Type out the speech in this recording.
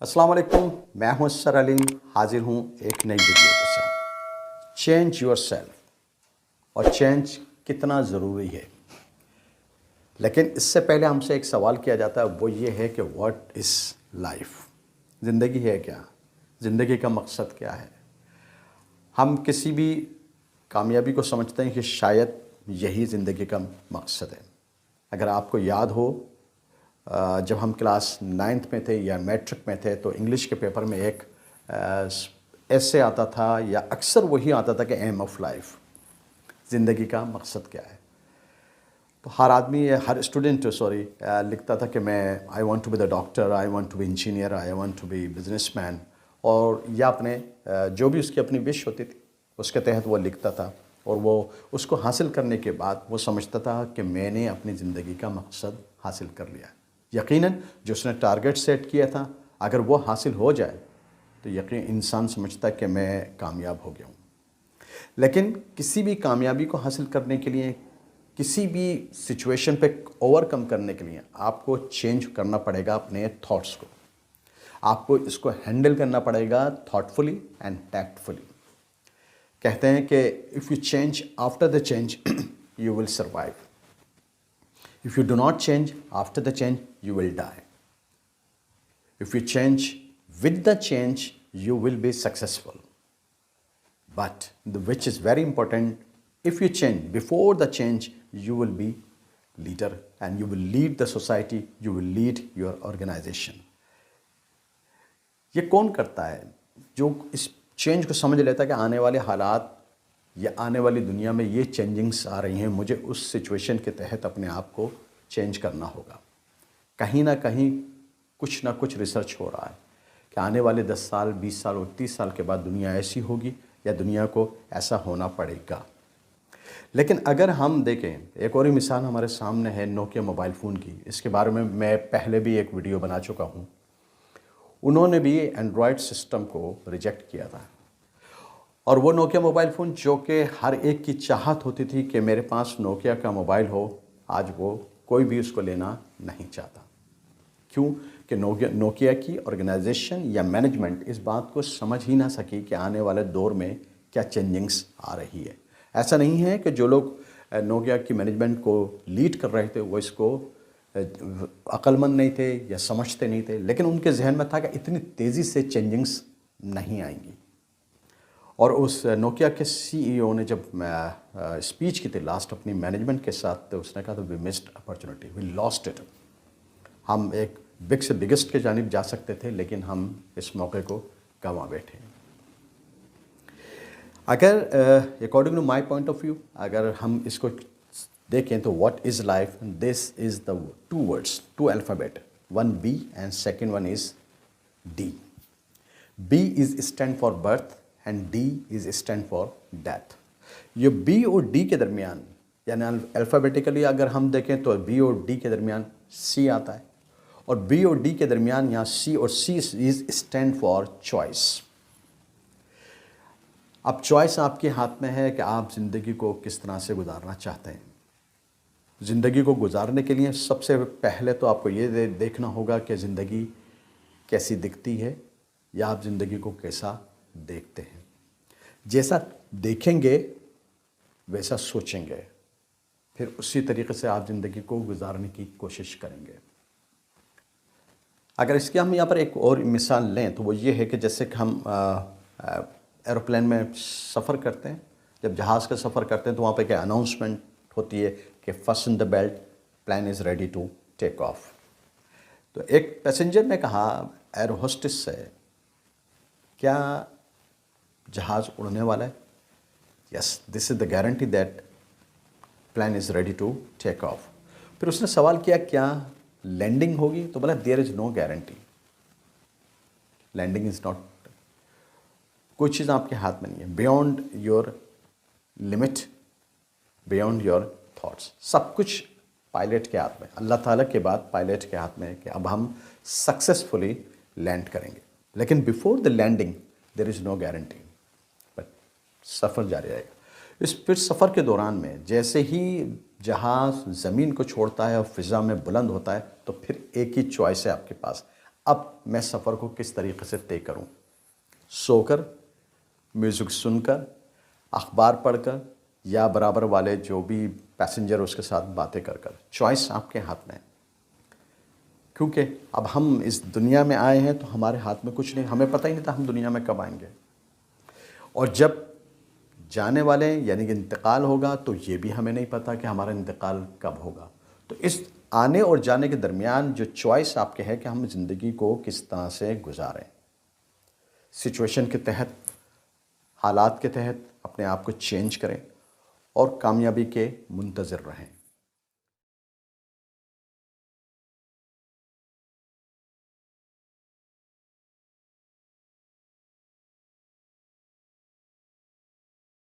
अस्सलाम वालेकुम, मैं हूं सर अलीम, हाजिर हूं एक नई वीडियो के साथ। चेंज योर सेल्फ और चेंज कितना ज़रूरी है। लेकिन इससे पहले हमसे एक सवाल किया जाता है, वो ये है कि व्हाट इज़ लाइफ, ज़िंदगी है क्या, ज़िंदगी का मकसद क्या है। हम किसी भी कामयाबी को समझते हैं कि शायद यही ज़िंदगी का मकसद है। अगर आपको याद हो, जब हम क्लास 9th में थे या मैट्रिक में थे तो इंग्लिश के पेपर में एक ऐसे आता था या अक्सर वही आता था कि एम ऑफ लाइफ, ज़िंदगी का मकसद क्या है। तो हर आदमी, हर स्टूडेंट लिखता था कि मैं I want to be the doctor, I want to be engineer, I want to be businessman, और या अपने जो भी उसकी अपनी विश होती थी उसके तहत वो लिखता था। और वो उसको हासिल करने के बाद वो समझता था कि मैंने अपनी ज़िंदगी का मकसद हासिल कर लिया। यकीनन जो उसने टारगेट सेट किया था, अगर वो हासिल हो जाए तो यकीन इंसान समझता है कि मैं कामयाब हो गया हूँ। लेकिन किसी भी कामयाबी को हासिल करने के लिए, किसी भी सिचुएशन पे ओवरकम करने के लिए आपको चेंज करना पड़ेगा अपने थॉट्स को। आपको इसको हैंडल करना पड़ेगा थॉटफुली एंड टैक्टफुली। कहते हैं कि if you change after the change you will survive, if you do not change after the change you will die. If you change with the change you will be successful. But which is very important, if you change before the change you will be leader and you will lead the society, you will lead your organization. ये कौन करता है जो इस change को समझ लेता है कि आने वाले हालात या आने वाली दुनिया में ये चेंजिंग्स आ रही हैं, मुझे उस सिचुएशन के तहत अपने आप को चेंज करना होगा। कहीं ना कहीं कुछ ना कुछ रिसर्च हो रहा है कि आने वाले 10 साल, 20 साल और 30 साल के बाद दुनिया ऐसी होगी या दुनिया को ऐसा होना पड़ेगा। लेकिन अगर हम देखें, एक और ही मिसाल हमारे सामने है नोकिया मोबाइल फ़ोन की। इसके बारे में मैं पहले भी एक वीडियो बना चुका हूँ। उन्होंने भी एंड्रॉयड सिस्टम को रिजेक्ट किया था, और वो नोकिया मोबाइल फ़ोन जो कि हर एक की चाहत होती थी कि मेरे पास नोकिया का मोबाइल हो, आज वो कोई भी उसको लेना नहीं चाहता। क्यों? कि नोकिया की ऑर्गेनाइजेशन या मैनेजमेंट इस बात को समझ ही ना सकी कि आने वाले दौर में क्या चेंजिंग्स आ रही है। ऐसा नहीं है कि जो लोग नोकिया की मैनेजमेंट को लीड कर रहे थे वो इसको अक्लमंद नहीं थे या समझते नहीं थे, लेकिन उनके जहन में था कि इतनी तेज़ी से चेंजिंग्स नहीं आएंगी। और उस नोकिया के सीईओ ने जब स्पीच की थी लास्ट अपनी मैनेजमेंट के साथ, तो उसने कहा था we missed opportunity, we lost it. हम एक बिग से बिगेस्ट के जानिब जा सकते थे, लेकिन हम इस मौके को गंवा बैठे। अगर according to my point of view, अगर हम इसको देखें तो what is life, this is the 2 words, 2 alphabet, one B and second one is D. B is stand for birth and D is stand for death. ये B और D के दरमियान, यानी अल्फ़ाबेटिकली अगर हम देखें तो B और D के दरमियान C आता है, और B और D के दरमियान यहाँ C, और C is stand for choice. अब चॉइस आपके हाथ में है कि आप ज़िंदगी को किस तरह से गुजारना चाहते हैं। ज़िंदगी को गुजारने के लिए सबसे पहले तो आपको ये देखना होगा कि ज़िंदगी कैसी दिखती है या आप ज़िंदगी को कैसा देखते हैं। जैसा देखेंगे वैसा सोचेंगे, फिर उसी तरीके से आप ज़िंदगी को गुजारने की कोशिश करेंगे। अगर इसकी हम यहाँ पर एक और मिसाल लें तो वो ये है कि जैसे कि हम एरोप्लेन में सफ़र करते हैं, जब जहाज़ का सफ़र करते हैं तो वहाँ पे क्या अनाउंसमेंट होती है कि fasten the belt, plane is ready to take off. तो एक पैसेंजर ने कहा एयर होस्टेस से, क्या जहाज़ उड़ने वाला है? Yes, this is the guarantee that plane is ready to take off. फिर उसने सवाल किया क्या लैंडिंग होगी? तो बोला there is no guarantee, landing is not, कोई चीज़ आपके हाथ में नहीं है, beyond your limit, beyond your thoughts. सब कुछ पायलट के हाथ में, अल्लाह ताला के बाद पायलट के हाथ में है कि अब हम सक्सेसफुली लैंड करेंगे। लेकिन before the landing there is no guarantee, but सफ़र जारी रहेगा। इस फिर सफ़र के दौरान में जैसे ही जहाज़ ज़मीन को छोड़ता है और फ़िज़ा में बुलंद होता है, तो फिर एक ही चॉइस है आपके पास, اب میں سفر کو کس طریقے سے طے کروں؟ سو کر، میوزک سن کر، اخبار پڑھ کر، یا برابر والے جو بھی پیسنجر اس کے ساتھ باتیں کر کر؟ چوائس آپ کے ہاتھ میں ہے، کیونکہ اب ہم اس دنیا میں آئے ہیں تو ہمارے ہاتھ میں کچھ نہیں، ہمیں پتہ ہی نہیں تھا ہم دنیا میں کب آئیں گے، اور جب جانے والے یعنی کہ انتقال ہوگا تو یہ بھی ہمیں نہیں پتہ کہ ہمارا انتقال کب ہوگا۔ تو اس آنے اور جانے کے درمیان جو چوائس آپ کے ہے کہ ہم زندگی کو کس طرح سے گزاریں، سچویشن کے تحت، حالات کے تحت اپنے آپ کو چینج کریں اور کامیابی کے منتظر رہیں۔